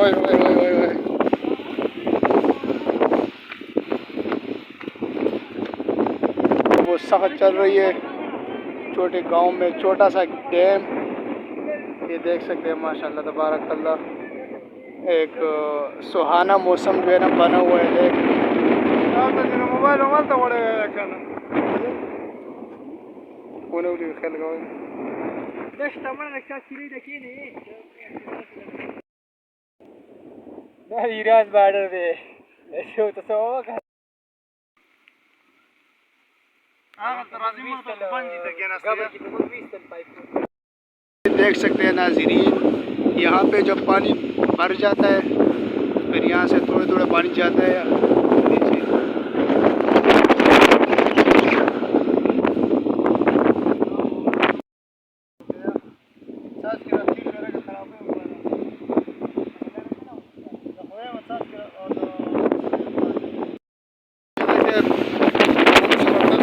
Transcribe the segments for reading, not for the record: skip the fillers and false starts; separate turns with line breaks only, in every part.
ओए ओए ओए ओए ओए। वो सख्त चल रही है छोटे गांव में, छोटा सा डैम। ये देख सकते हैं माशाल्लाह तबारक अल्लाह, एक सुहाना मौसम जो है ना बना हुआ है। देख मोबाइल मोबाइल तो बड़े कोने उली खेल गए ना इरान बॉर्डर पे ऐसे हो तो सब देख सकते हैं नाज़रीन। यहाँ पे जब पानी भर जाता है फिर यहाँ से थोड़े थोड़े पानी जाता है नीचे।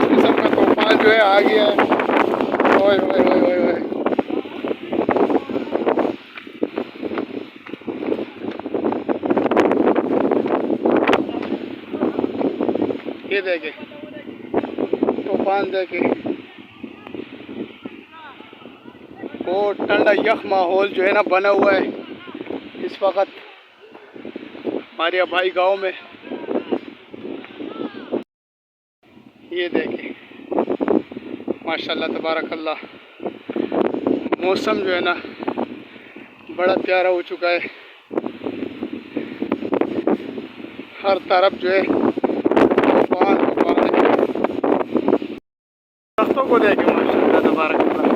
किस्म का तूफान जो है आ गया है। ओए ओए ओए ओए ओए। ये देखे तूफान देखे, वो ठंडा यख माहौल जो है ना बना हुआ है इस वक्त हमारे भाई गांव में। ये देखे माशाल्लाह तबारक अल्लाह, मौसम जो है ना बड़ा प्यारा हो चुका है। हर तरफ जो है तूफान तूफान है। दरख्तों को देखे माशाल्लाह तबारक अल्लाह।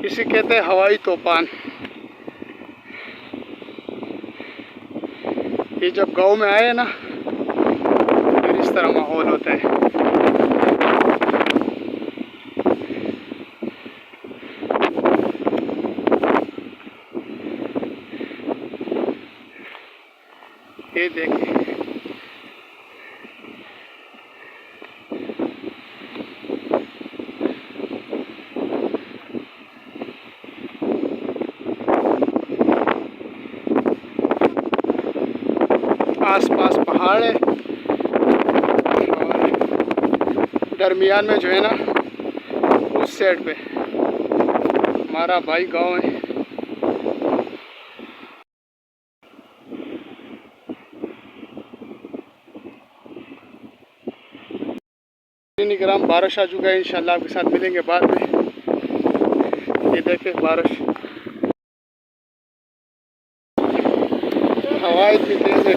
इसे कहते हैं हवाई तूफान। ये जब गांव में आए ना फिर इस तरह माहौल होता है। ये देखिए आसपास पहाड़ है और दरमियान में जो है ना उस साइड पे हमारा भाई गांव है। ग्राम बारिश आ चुका है, इंशाल्लाह आपके साथ मिलेंगे बाद में। ये देखे बारिश, हवा इतनी तेज है।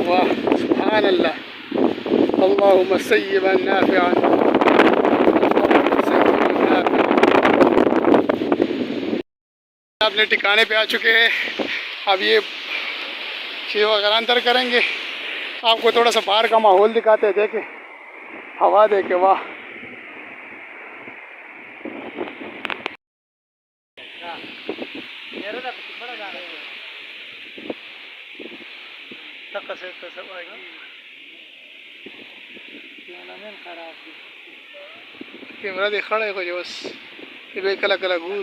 वाह सुभान अल्लाह, अल्लाहुम्मा सय्यिबन नाफ़िअन। अपने ठिकाने पे आ चुके हैं। अब ये चीज़ वगैरह अंदर करेंगे। आपको थोड़ा सा बाहर का माहौल दिखाते हैं। देखें हवा देखे, वाह कैमरा देखा है कुछ बस ये कला कला गुरु